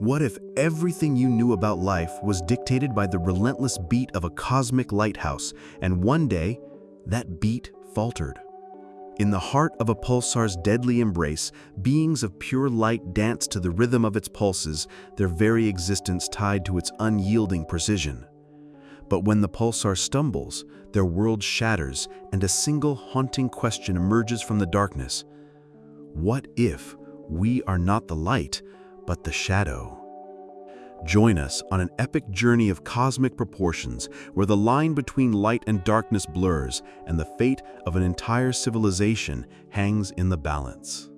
What if everything you knew about life was dictated by the relentless beat of a cosmic lighthouse, and one day, that beat faltered? In the heart of a pulsar's deadly embrace, beings of pure light dance to the rhythm of its pulses, their very existence tied to its unyielding precision. But when the pulsar stumbles, their world shatters, and a single haunting question emerges from the darkness. What if we are not the light, but the shadow? Join us on an epic journey of cosmic proportions where the line between light and darkness blurs and the fate of an entire civilization hangs in the balance.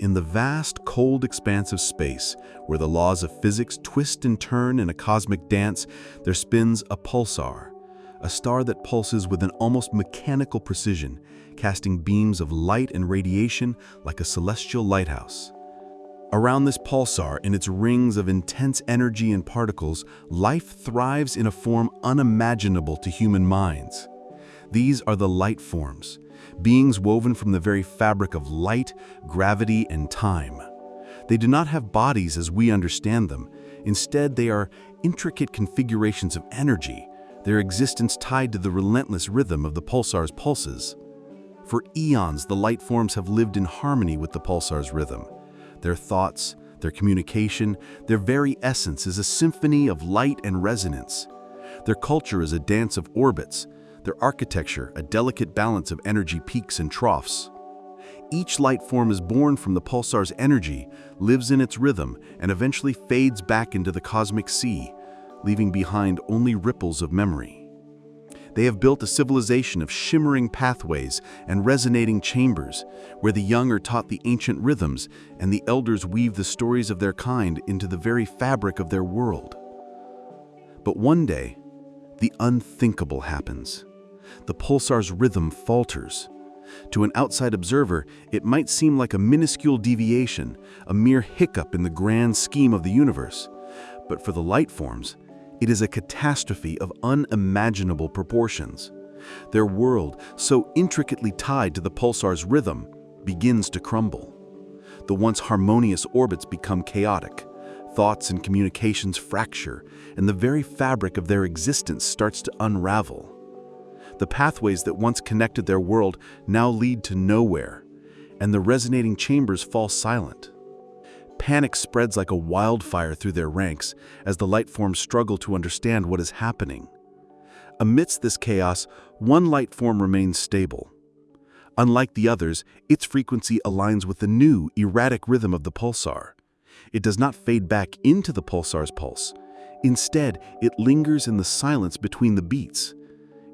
In the vast, cold expanse of space, where the laws of physics twist and turn in a cosmic dance, there spins a pulsar, a star that pulses with an almost mechanical precision, casting beams of light and radiation like a celestial lighthouse. Around this pulsar, in its rings of intense energy and particles, life thrives in a form unimaginable to human minds. These are the light forms, beings woven from the very fabric of light, gravity, and time. They do not have bodies as we understand them. Instead, they are intricate configurations of energy, their existence tied to the relentless rhythm of the pulsar's pulses. For eons, the light forms have lived in harmony with the pulsar's rhythm. Their thoughts, their communication, their very essence is a symphony of light and resonance. Their culture is a dance of orbits, their architecture a delicate balance of energy peaks and troughs. Each light form is born from the pulsar's energy, lives in its rhythm, and eventually fades back into the cosmic sea, leaving behind only ripples of memory. They have built a civilization of shimmering pathways and resonating chambers, where the young are taught the ancient rhythms and the elders weave the stories of their kind into the very fabric of their world. But one day, the unthinkable happens. The pulsar's rhythm falters. To an outside observer, it might seem like a minuscule deviation, a mere hiccup in the grand scheme of the universe. But for the light forms, it is a catastrophe of unimaginable proportions. Their world, so intricately tied to the pulsar's rhythm, begins to crumble. The once harmonious orbits become chaotic. Thoughts and communications fracture, and the very fabric of their existence starts to unravel. The pathways that once connected their world now lead to nowhere, and the resonating chambers fall silent. Panic spreads like a wildfire through their ranks as the light forms struggle to understand what is happening. Amidst this chaos, one light form remains stable. Unlike the others, its frequency aligns with the new, erratic rhythm of the pulsar. It does not fade back into the pulsar's pulse. Instead, it lingers in the silence between the beats,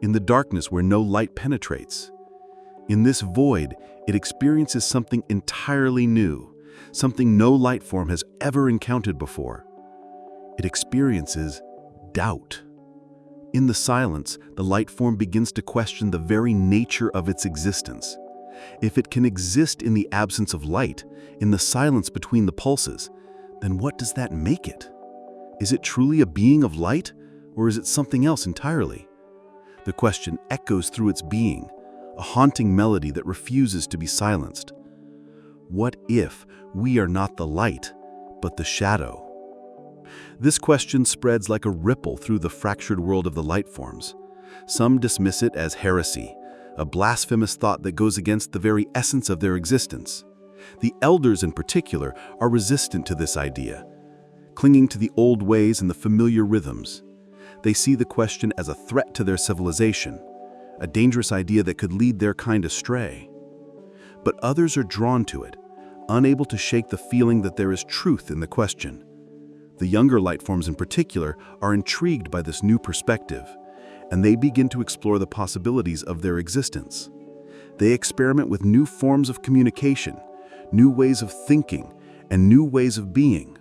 in the darkness where no light penetrates. In this void, it experiences something entirely new, something no light form has ever encountered before. It experiences doubt. In the silence, the light form begins to question the very nature of its existence. If it can exist in the absence of light, in the silence between the pulses, then what does that make it? Is it truly a being of light, or is it something else entirely? The question echoes through its being, a haunting melody that refuses to be silenced. What if we are not the light, but the shadow? This question spreads like a ripple through the fractured world of the light forms. Some dismiss it as heresy, a blasphemous thought that goes against the very essence of their existence. The elders in particular are resistant to this idea, clinging to the old ways and the familiar rhythms. They see the question as a threat to their civilization, a dangerous idea that could lead their kind astray. But others are drawn to it, unable to shake the feeling that there is truth in the question. The younger light forms in particular are intrigued by this new perspective, and they begin to explore the possibilities of their existence. They experiment with new forms of communication, new ways of thinking, and new ways of being.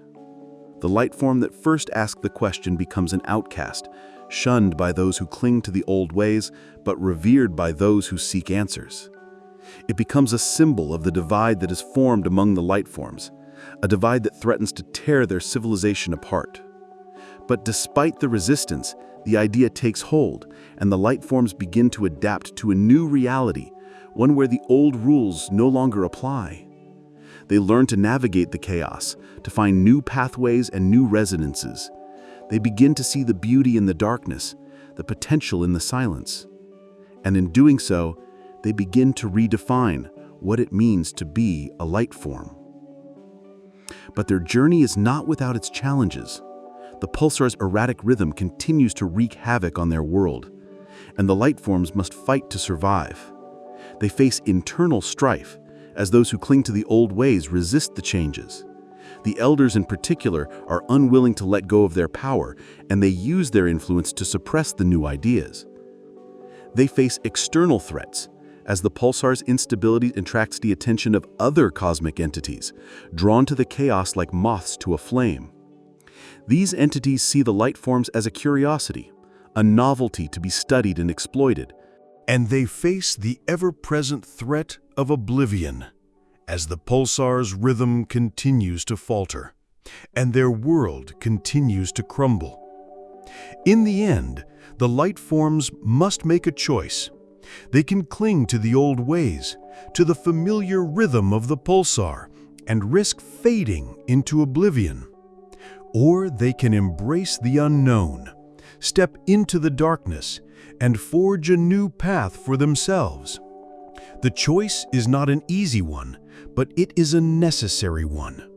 The light form that first asked the question becomes an outcast, shunned by those who cling to the old ways, but revered by those who seek answers. It becomes a symbol of the divide that is formed among the light forms, a divide that threatens to tear their civilization apart. But despite the resistance, the idea takes hold, and the light forms begin to adapt to a new reality, one where the old rules no longer apply. They learn to navigate the chaos, to find new pathways and new resonances. They begin to see the beauty in the darkness, the potential in the silence. And in doing so, they begin to redefine what it means to be a light form. But their journey is not without its challenges. The pulsar's erratic rhythm continues to wreak havoc on their world, and the light forms must fight to survive. They face internal strife, as those who cling to the old ways resist the changes. The elders in particular are unwilling to let go of their power, and they use their influence to suppress the new ideas. They face external threats, as the pulsar's instability attracts the attention of other cosmic entities, drawn to the chaos like moths to a flame. These entities see the light forms as a curiosity, a novelty to be studied and exploited. And they face the ever-present threat of oblivion, as the pulsar's rhythm continues to falter, and their world continues to crumble. In the end, the light forms must make a choice. They can cling to the old ways, to the familiar rhythm of the pulsar, and risk fading into oblivion. Or they can embrace the unknown, step into the darkness, and forge a new path for themselves. The choice is not an easy one, but it is a necessary one.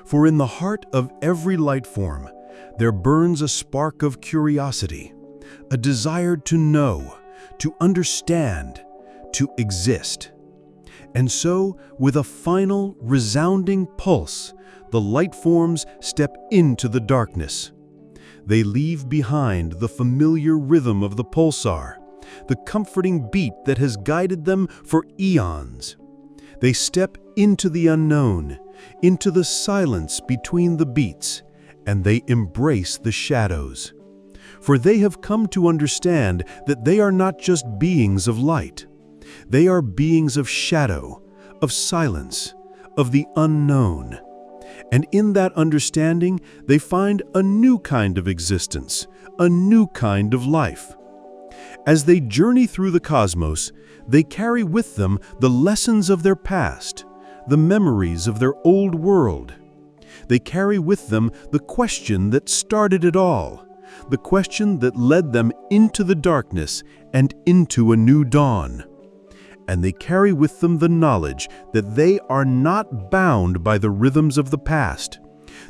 For in the heart of every light form, there burns a spark of curiosity, a desire to know, to understand, to exist. And so, with a final, resounding pulse, the light forms step into the darkness. They leave behind the familiar rhythm of the pulsar, the comforting beat that has guided them for eons. They step into the unknown, into the silence between the beats, and they embrace the shadows. For they have come to understand that they are not just beings of light. They are beings of shadow, of silence, of the unknown. And in that understanding, they find a new kind of existence, a new kind of life. As they journey through the cosmos, they carry with them the lessons of their past, the memories of their old world. They carry with them the question that started it all, the question that led them into the darkness and into a new dawn. And they carry with them the knowledge that they are not bound by the rhythms of the past,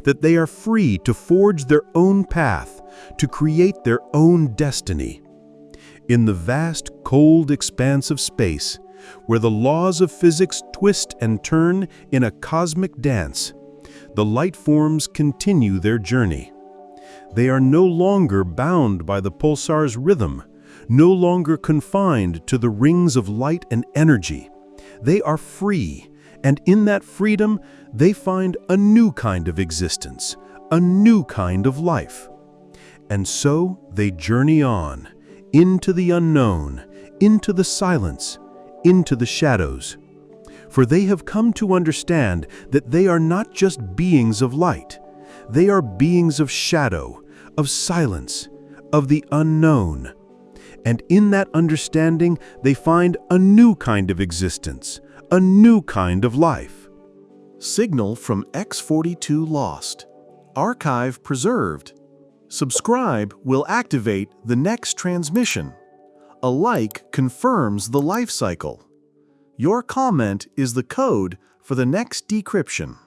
that they are free to forge their own path, to create their own destiny. In the vast, cold expanse of space, where the laws of physics twist and turn in a cosmic dance, the light forms continue their journey. They are no longer bound by the pulsar's rhythm, no longer confined to the rings of light and energy. They are free, and in that freedom, they find a new kind of existence, a new kind of life. And so they journey on, into the unknown, into the silence, into the shadows. For they have come to understand that they are not just beings of light. They are beings of shadow, of silence, of the unknown. And in that understanding, they find a new kind of existence, a new kind of life. Signal from X42 lost. Archive preserved. Subscribe will activate the next transmission. A like confirms the life cycle. Your comment is the code for the next decryption.